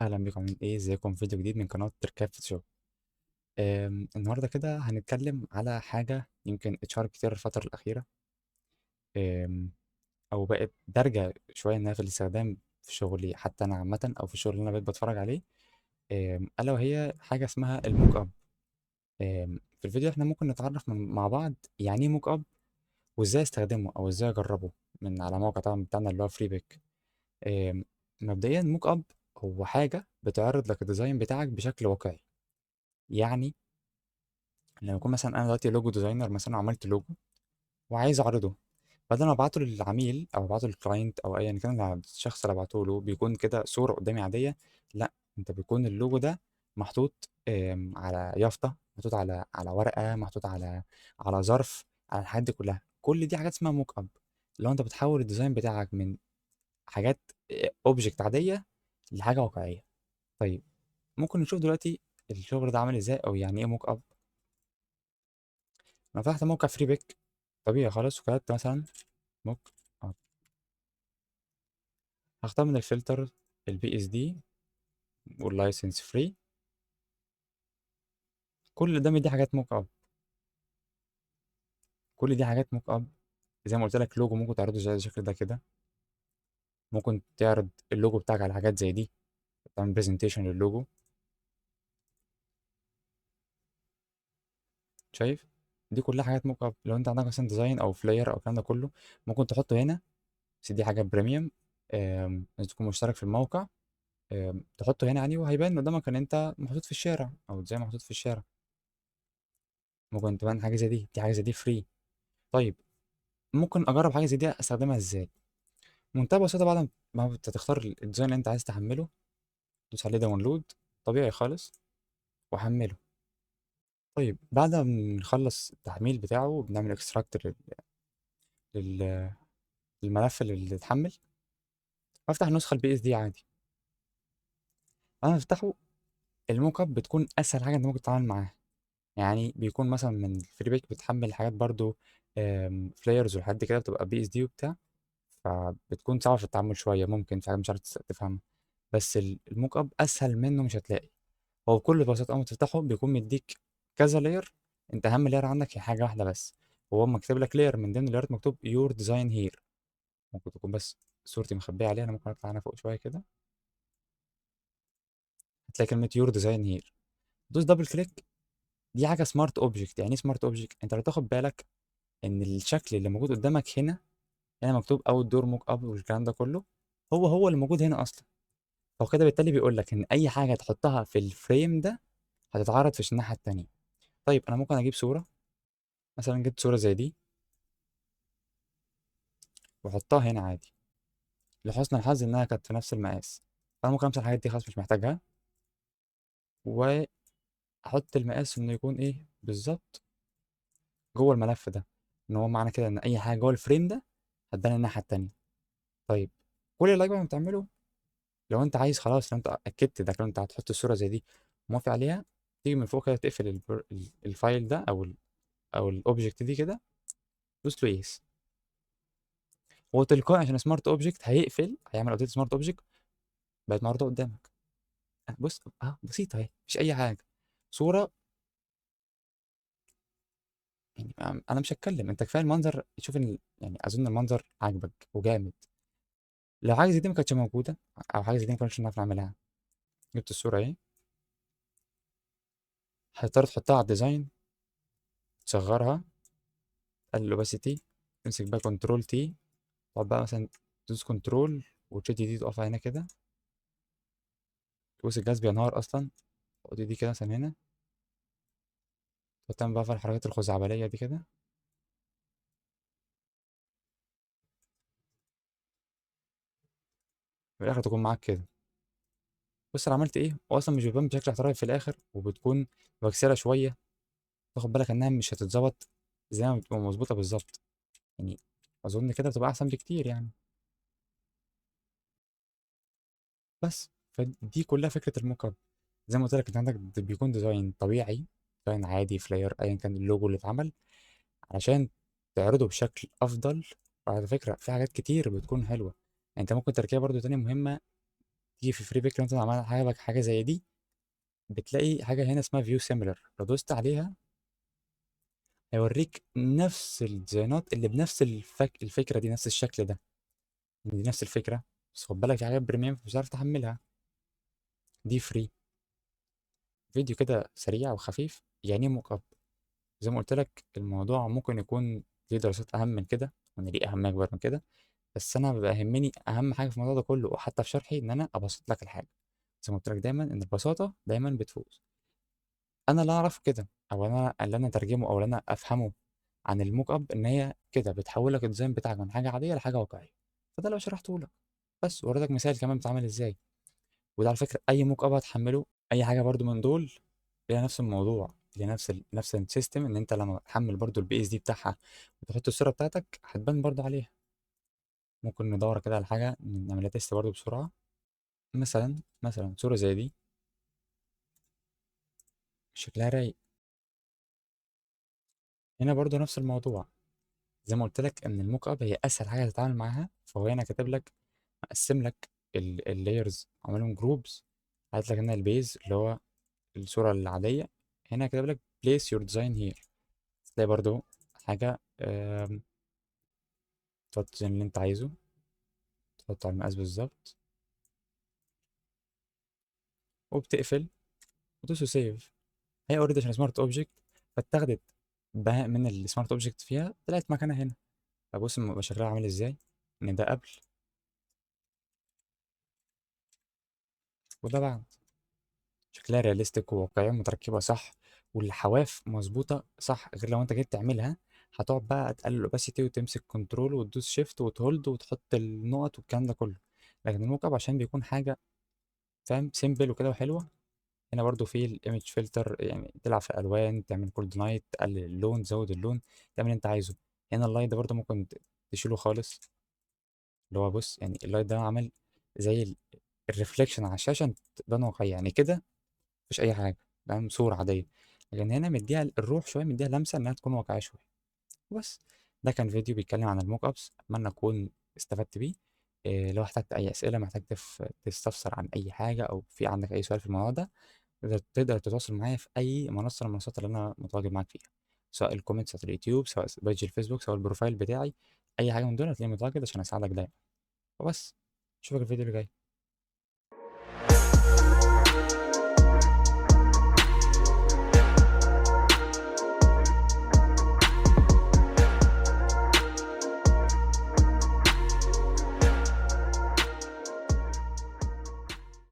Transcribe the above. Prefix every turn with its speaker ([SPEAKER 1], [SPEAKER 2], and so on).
[SPEAKER 1] اهلا بكم، عاملين ايه؟ ازيكم؟ فيديو جديد من قناه تركاب فوتوشوب. النهارده كده هنتكلم على حاجه يمكن اتشهرت كتير الفتره الاخيره. آم، او بقت دارجه شويه انها في الاستخدام في شغلي، حتى انا عامه، او في الشغل اللي انا بقيت بتفرج عليه. الا وهي حاجه اسمها الموك اب. في الفيديو احنا ممكن نتعرف مع بعض يعني ايه موك اب، وازاي استخدمه او ازاي اجربه من على موقع طبعا بتاعنا اللي هو فري بيك. مبدئيا موك اب هو حاجه بتعرض لك الديزاين بتاعك بشكل واقعي. يعني لما يكون مثلا انا دلوقتي لوجو ديزاينر مثلا وعملت لوجو وعايز اعرضه، بدل ما ابعته للعميل او ابعته للكلاينت او ايا كان الشخص اللي ابعته له بيكون كده صوره قدامي عاديه. لا، انت بيكون اللوجو ده محطوط على يافطه، محطوط على ورقه، محطوط على ظرف، على الحاجات دي كلها. كل دي حاجات اسمها موك اب. لو انت بتحول الديزاين بتاعك من حاجات اوبجكت عاديه لحاجه واقعيه. طيب، ممكن نشوف دلوقتي الشغل ده عامل ازاي او يعني ايه موك اب. انا فتحت موقع فري بيك طبيعي خالص وكتبت مثلا موك اب. هختار من الفلتر البي اس دي واللايسنس فري. كل اللي قدامي دي حاجات موك اب، كل دي حاجات موك اب. زي ما قلت لك، لوجو ممكن تعرضه زي الشكل ده كده، ممكن تعرض اللوجو بتاعك على حاجات زي دي، تعمل برزنتيشن للوجو. شايف؟ دي كلها حاجات موك اب. لو انت عندك مثلا ديزاين او فلاير او الكلام ده كله، ممكن تحطه هنا. بس دي حاجه بريميوم، لازم تكون مشترك في الموقع. تحطه هنا يعني، وهيبان قدامك ان انت محطوط في الشارع او زي محطوط في الشارع. ممكن تبان حاجه زي دي حاجه زي دي فري. طيب، ممكن اجرب حاجه زي دي استخدمها ازاي؟ منتهى بسيطه، بعد ما انت تختار الديزاين اللي انت عايز تحمله، دوس عليه داونلود طبيعي خالص وحمله. طيب، بعد ما نخلص التحميل بتاعه بنعمل اكستراكت لل... للملف اللي اتحمل. افتح النسخه البي اس دي عادي. انا افتحه. الموك اب بتكون اسهل حاجه انت ممكن تتعامل معاها. يعني بيكون مثلا من الفري بيك بتحمل حاجات برضو فلايرز والحاجات دي كده بتبقى بي اس دي وبتاع، فبتكون صعبة في التعامل شوية، ممكن في حاجات مش عارف تفهمها. بس الموك اب اسهل منه مش هتلاقي. هو بكل بساطة اول ما تفتحه بيكون مديك كذا لاير. انت اهم لاير عندك هي حاجة واحدة بس. هو مكتوب لك لاير من ضمن اللايرات مكتوب يور ديزاين هير. ممكن تكون بس صورتي مخبية عليها، انا ممكن اطلع هنا فوق شوية كده، هتلاقي كلمة يور ديزاين هير. دوس دبل كليك. دي حاجة سمارت اوبجكت. يعني ايه سمارت اوبجكت؟ انت لو تاخد بالك ان الشكل اللي موجود قدامك هنا مكتوب اوت دور موك اب والكلام ده كله، هو اللي موجود هنا اصلا. فهو كده بالتالي بيقول لك ان اي حاجه تحطها في الفريم ده هتتعرض في الناحيه التانيه. طيب، انا ممكن اجيب صوره، مثلا جبت صوره زي دي واحطها هنا عادي. لحسن الحظ انها كانت في نفس المقاس، فانا ممكن امسح الحاجات دي خلاص مش محتاجها، واحط المقاس انه يكون ايه بالظبط جوه الملف ده. ان هو معنى كده ان اي حاجه جوه الفريم ده هتبان الناحيه التانيه. طيب، كل اللي بقى بتعمله، لو انت عايز خلاص، لو انت اكدت ده، لو انت هتحط الصوره زي دي موافق عليها، تيجي من فوق كده تقفل الفايل ده او الاوبجكت دي كده، دوس له يس. هو تلقائي عشان سمارت اوبجكت هيقفل، هيعمل ابديت سمارت اوبجكت، بقت معروضه قدامك. بص، بسيطه اهي، مفيش اي حاجه. صوره. يعني انا مش هتكلم، انت كفايه المنظر، شوف يعني اظن المنظر عاجبك وجامد. لو حاجه زي دي ما كانتش موجوده، او حاجه زي دي ما كناش نعرف نعملها، جبت الصوره اهي، هتضطر تحطها على الديزاين، تصغرها، تقلل الاوباسيتي، تمسك بقى كنترول تي، تقعد بقى مثلا تدوس كنترول وتشد دي تقف هنا كده، تبص الجهاز بينهار اصلا. تحط دي كده مثلا هنا، وتعمل بقى في الحركات الخزعبلية دي كده، في الاخر تكون معاك كده. بص انا عملت ايه، واصلا مش بيبان بشكل احترافي في الاخر، وبتكون مكسره شويه. تاخد بالك انها مش هتتظبط زي ما بتبقى مظبوطه بالظبط. يعني اظن كده بتبقى احسن بكتير يعني. بس فدي كلها فكره الموك اب. زي ما قلت لك، انت عندك بيكون ديزاين طبيعي، ديزاين عادي، فلاير، ايا كان اللوجو اللي اتعمل علشان تعرضه بشكل افضل. وعلى فكره في حاجات كتير بتكون حلوه. يعني انت ممكن تركيبه برضو تانية مهمه، تيجي في فري بيك لو انت عملت حاجه زي دي، بتلاقي حاجه هنا اسمها فيو سيميلر، لو دوست عليها هيوريك نفس الديزاينات اللي بنفس الفكره دي، نفس الشكل ده، دي نفس الفكره. بس خد بالك في حاجات بريميوم مش هتعرف تحملها، دي فري. فيديو كده سريع وخفيف يعني موك اب. زي ما قلت لك الموضوع ممكن يكون ليه دراسات اهم من كده، وان ليه اهميه اكبر من كده، بس انا بيبقى يهمني اهم حاجه في الموضوع ده كله وحتى في شرحي ان انا ابسط لك الحاجه. زي ما قلت لك دايما ان البساطه دايما بتفوز. انا اللي اعرفه كده، او انا اللي انا اترجمه او اللي انا افهمه عن الموك اب، ان هي كده بتحول لك الديزاين بتاعك من حاجه عاديه لحاجه واقعيه. فده لو شرحته لك بس، ووريتك مثال كمان بتعمل ازاي. وده على فكره اي موك اب هتحمله، اي حاجه برضو من دول ليها نفس الموضوع، ليها نفس السيستم، ان انت لما تحمل برضو البي اس دي بتاعها وتحط الصوره بتاعتك هتبان برضو عليها. ممكن ندور كده على حاجه نعملها تيست برضو بسرعه. مثلا صوره زي دي شكلها رايق. هنا برضو نفس الموضوع، زي ما قلت لك ان الموك اب هي اسهل حاجه تتعامل معاها. فهو هنا كاتب لك، مقسم لك اللايرز، عاملهم جروبز. قالت لك هنا البيز اللي هو الصوره العاديه، هنا كاتب لك place your design here. تلاقي برضو حاجه تحط الديزاين اللي انت عايزه، تحطه على المقاس بالظبط، وبتقفل وتدوس سيف. هي اوريدي عشان سمارت اوبجكت فاتاخدت بهاء من السمارت اوبجكت فيها، طلعت مكانها هنا. فبص بيبقى شكلها عامل ازاي، ان ده قبل وده بعد. شكلها رياليستيك وواقعية متركبة صح، والحواف مظبوطة صح. غير لو انت جيت تعملها هتقعد بقى تقلل الاوباسيتي وتمسك كنترول وتدوس شيفت وتهولد وتحط النقط والكلام ده كله. لكن الموك اب عشان بيكون حاجة فاهم سيمبل وكده وحلوة. هنا برضو في الايمج فلتر، يعني تلعب في الالوان، تعمل كولد نايت، تقلل اللون، تزود اللون، تعمل اللي انت عايزه. هنا اللايت ده برضو ممكن تشيله خالص. اللي هو بص يعني اللايت ده عامل زي الريفليكشن على الشاشة عشان تبان واقعية يعني كده، مفيش اي حاجه، فاهم، صوره عاديه. لكن هنا مديها الروح شويه، مديها لمسه انها تكون واقعيه شويه. وبس. ده كان فيديو بيتكلم عن الموك ابس، اتمنى اكون استفدت بيه. إيه لو احتجت اي اسئله، محتاج تستفسر عن اي حاجه، او في عندك اي سؤال في الموضوع ده، تقدر تتواصل معايا في اي منصه من المنصات اللي انا متواجد معاك فيها، سواء الكومنتس بتاعت اليوتيوب، سواء بيج الفيسبوك، سواء البروفايل بتاعي. اي حاجه من دول هتلاقيني متواجد عشان اساعدك دايما. وبس. اشوفك الفيديو اللي جاي.